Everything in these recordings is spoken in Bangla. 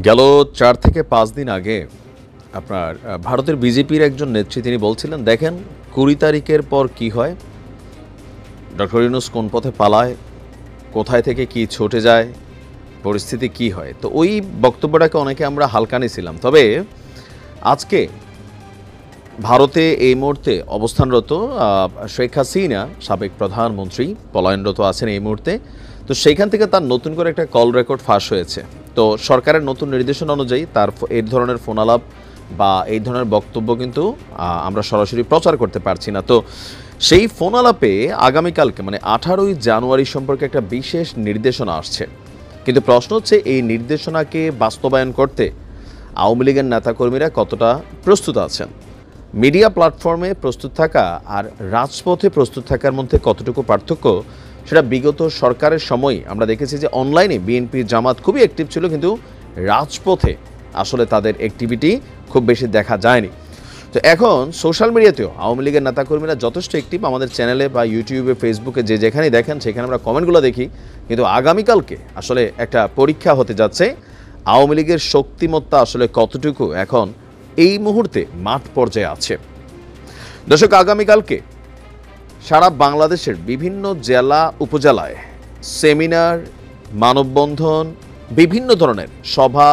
গেল ৪ থেকে ৫ দিন আগে আপনার ভারতের বিজেপির একজন নেত্রী তিনি বলছিলেন, দেখেন ২০ তারিখের পর কি হয়, ডক্টর ইউনূস কোন পথে পালায়, কোথায় থেকে কি ছুটে যায়, পরিস্থিতি কি হয়। তো ওই বক্তব্যটাকে অনেকে আমরা হালকা নিয়েছিলাম। তবে আজকে ভারতে এই মুহূর্তে অবস্থানরত শেখ হাসিনা, সাবেক প্রধানমন্ত্রী, পলায়নরত আছেন এই মুহূর্তে। তো সেইখান থেকে তার নতুন করে একটা কল রেকর্ড ফাঁস হয়েছে। তো সরকারের নতুন নির্দেশনা অনুযায়ী তার এই ধরনের ফোনালাপ বা এই ধরনের বক্তব্য কিন্তু আমরা সরাসরি প্রচার করতে পারছি না। তো সেই ফোনালাপে আগামীকালকে মানে 18ই জানুয়ারি সম্পর্কে একটা বিশেষ নির্দেশনা আসছে। কিন্তু প্রশ্ন হচ্ছে, এই নির্দেশনাকে বাস্তবায়ন করতে আওয়ামী লীগের নেতাকর্মীরা কতটা প্রস্তুত আছেন। মিডিয়া প্ল্যাটফর্মে প্রস্তুত থাকা আর রাজপথে প্রস্তুত থাকার মধ্যে কতটুকু পার্থক্য, সেটা বিগত সরকারের সময় আমরা দেখেছি যে অনলাইনে বিএনপি জামাত খুবই অ্যাক্টিভ ছিল, কিন্তু রাজপথে আসলে তাদের অ্যাক্টিভিটি খুব বেশি দেখা যায়নি। তো এখন সোশ্যাল মিডিয়াতেও আওয়ামী লীগের নেতাকর্মীরা যথেষ্ট অ্যাক্টিভ। আমাদের চ্যানেলে বা ইউটিউবে, ফেসবুকে যে যেখানেই দেখেন সেখানে আমরা কমেন্টগুলো দেখি। কিন্তু আগামীকালকে আসলে একটা পরীক্ষা হতে যাচ্ছে, আওয়ামী লীগের শক্তিমত্তা আসলে কতটুকু এখন এই মুহূর্তে মাঠ পর্যায়ে আছে। দর্শক, আগামীকালকে সারা বাংলাদেশের বিভিন্ন জেলা উপজেলায় সেমিনার, মানববন্ধন, বিভিন্ন ধরনের সভা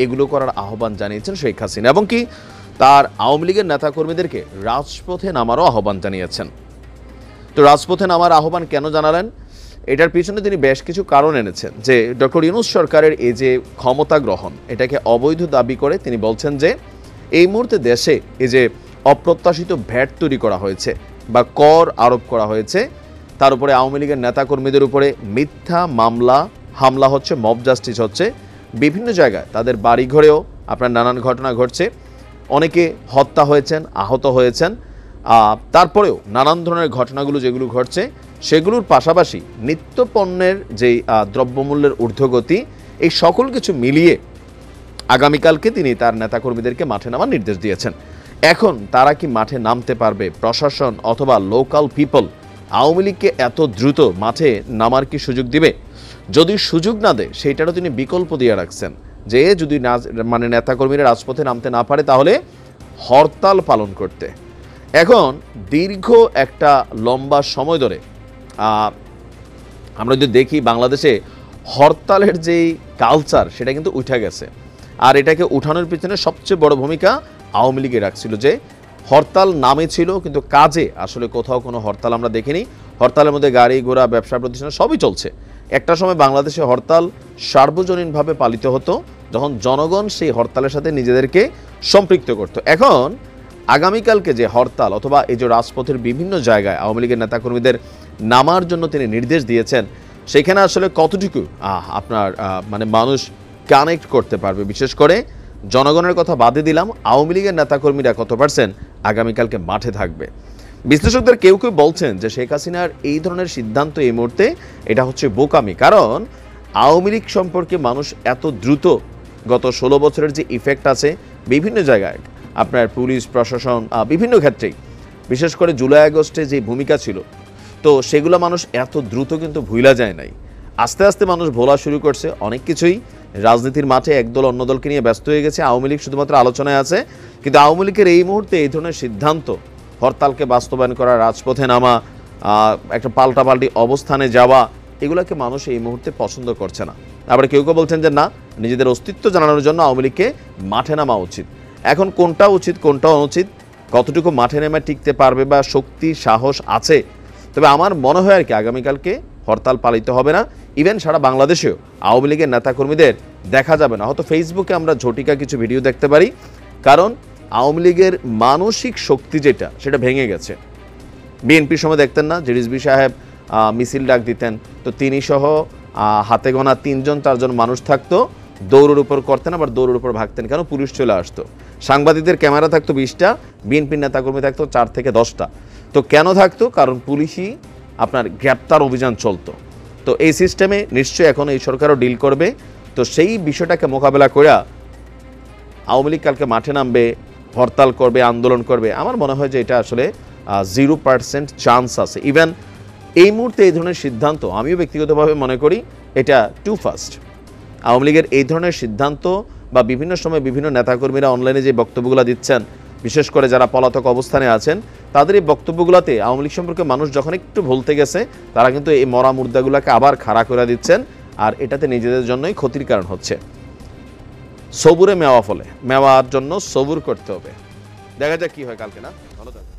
এগুলো করার আহ্বান জানিয়েছেন শেখ হাসিনা, এবং কি তার আওয়ামী লীগের নেতাকর্মীদেরকে রাজপথে নামারও আহ্বান জানিয়েছেন। তো রাজপথে নামার আহ্বান কেন জানালেন? এটার পিছনে তিনি বেশ কিছু কারণ এনেছেন। যে ডক্টর ইউনূস সরকারের এই যে ক্ষমতা গ্রহণ, এটাকে অবৈধ দাবি করে তিনি বলছেন যে এই মুহূর্তে দেশে এই যে অপ্রত্যাশিত ভ্যাট তৈরি করা হয়েছে বা কর আরোপ করা হয়েছে, তার উপরে আওয়ামী লীগের নেতাকর্মীদের উপরে মিথ্যা মামলা, হামলা হচ্ছে, মব জাস্টিস হচ্ছে, বিভিন্ন জায়গায় তাদের বাড়িঘরেও আপনার নানান ঘটনা ঘটছে, অনেকে হত্যা হয়েছেন, আহত হয়েছেন। তারপরেও নানান ধরনের ঘটনাগুলো যেগুলো ঘটছে, সেগুলোর পাশাপাশি নিত্যপণ্যের যেই দ্রব্যমূল্যের ঊর্ধ্বগতি, এই সকল কিছু মিলিয়ে আগামীকালকে তিনি তার নেতাকর্মীদেরকে মাঠে নামার নির্দেশ দিয়েছেন। এখন তারা কি মাঠে নামতে পারবে? প্রশাসন অথবা লোকাল পিপল আওয়ামী লীগকে এত দ্রুত মাঠে নামার কি সুযোগ দিবে? যদি সুযোগ না দেয়, সেইটারও তিনি বিকল্প দিয়ে রাখছেন যে যদি না মানে নেতাকর্মীরা রাজপথে নামতে না পারে, তাহলে হরতাল পালন করতে। এখন দীর্ঘ একটা লম্বা সময় ধরে আমরা যদি দেখি বাংলাদেশে হরতালের যেই কালচার, সেটা কিন্তু উঠে গেছে। আর এটাকে উঠানোর পিছনে সবচেয়ে বড় ভূমিকা আওয়ামী লীগের রাখছিল। যে হরতাল নামে ছিল, কিন্তু কাজে আসলে কোথাও কোনো হরতাল আমরা দেখিনি। হরতালের মধ্যে গাড়ি ঘোড়া, ব্যবসা প্রতিষ্ঠান সবই চলছে। একটা সময় বাংলাদেশে হরতাল সার্বজনীনভাবে পালিত হতো, যখন জনগণ সেই হরতালের সাথে নিজেদেরকে সম্পৃক্ত করত। এখন আগামীকালকে যে হরতাল অথবা এই যে রাজপথের বিভিন্ন জায়গায় আওয়ামী লীগের নেতাকর্মীদের নামার জন্য তিনি নির্দেশ দিয়েছেন, সেখানে আসলে কতটুকু আপনার মানে মানুষ কানেক্ট করতে পারবে? বিশেষ করে জনগণের কথা বাদে দিলাম, আওয়ামী লীগের নেতাকর্মীরা কত পার্সেন্ট আগামীকালকে মাঠে থাকবে? বিশ্লেষকদের কেউ কেউ বলছেন যে শেখ হাসিনার এই ধরনের সিদ্ধান্ত এই মুহূর্তে এটা হচ্ছে বোকামি। কারণ আওয়ামী লীগ সম্পর্কে মানুষ এত দ্রুত গত 16 বছরের যে ইফেক্ট আছে বিভিন্ন জায়গায়, আপনার পুলিশ প্রশাসন বিভিন্ন ক্ষেত্রেই, বিশেষ করে জুলাই আগস্টে যে ভূমিকা ছিল, তো সেগুলো মানুষ এত দ্রুত কিন্তু ভুলা যায় নাই। আস্তে আস্তে মানুষ ভোলা শুরু করছে অনেক কিছুই। রাজনীতির মাঠে একদল অন্য দলকে নিয়ে ব্যস্ত হয়ে গেছে, আওয়ামী লীগ শুধুমাত্র আলোচনায় আছে। কিন্তু আওয়ামী লীগের এই মুহূর্তে এই ধরনের সিদ্ধান্ত, হরতালকে বাস্তবায়ন করা, রাজপথে নামা, একটা পাল্টাপাল্টি অবস্থানে যাওয়া, এগুলোকে মানুষ এই মুহূর্তে পছন্দ করছে না। আবার কেউ কেউ বলছেন যে না, নিজেদের অস্তিত্ব জানানোর জন্য আওয়ামী লীগকে মাঠে নামা উচিত। এখন কোনটা উচিত কোনটা অনুচিত, কতটুকু মাঠে নেমে টিকতে পারবে বা শক্তি সাহস আছে? তবে আমার মনে হয় আর কি আগামীকালকে হরতাল পালিত হবে না। ইভেন সারা বাংলাদেশেও আওয়ামী লীগের নেতাকর্মীদের দেখা যাবে না। হয়তো ফেসবুকে আমরা ঝটিকা কিছু ভিডিও দেখতে পারি, কারণ আওয়ামী লীগের মানসিক শক্তি যেটা, সেটা ভেঙে গেছে। বিএনপির সময় দেখতেন না যে রিজভী সাহেব মিছিল ডাক দিতেন, তো তিনি সহ হাতে গোনা 3-4জন মানুষ থাকতো, দৌড়ের উপর করতেন, আবার দৌড়ের উপর ভাগতেন। কেন? পুলিশ চলে আসতো। সাংবাদিকদের ক্যামেরা থাকতো 20টা, বিএনপির নেতাকর্মী থাকতো 4 থেকে 10টা। তো কেন থাকতো? কারণ পুলিশই আপনার গ্রেপ্তার অভিযান চলতো। তো এই সিস্টেমে নিশ্চয়ই এখন এই সরকারও ডিল করবে। তো সেই বিষয়টাকে মোকাবেলা করে আওয়ামী লীগ কালকে মাঠে নামবে, হরতাল করবে, আন্দোলন করবে। আমার মনে হয় যে এটা আসলে 0% চান্স আছে। ইভেন এই মুহূর্তে এই ধরনের সিদ্ধান্ত আমিও ব্যক্তিগতভাবে মনে করি এটা টু ফাস্ট। আওয়ামী লীগের এই ধরনের সিদ্ধান্ত বা বিভিন্ন সময় বিভিন্ন নেতাকর্মীরা অনলাইনে যে বক্তব্যগুলো দিচ্ছেন, বিশেষ করে যারা পলাতক অবস্থানে আছেন, তাদের এই বক্তব্যগুলোতে আওয়ামী লীগ সম্পর্কে মানুষ যখন একটু ভুলতে গেছে, তারা কিন্তু এই মরা মুর্দাগুলোকে আবার খাড়া করে দিচ্ছেন, আর এটাতে নিজেদের জন্যই ক্ষতির কারণ হচ্ছে। সবুরে মেওয়া ফলে, মেওয়ার জন্য সবুর করতে হবে। দেখা যাক কি হয় কালকে। না, ভালো থাকবে।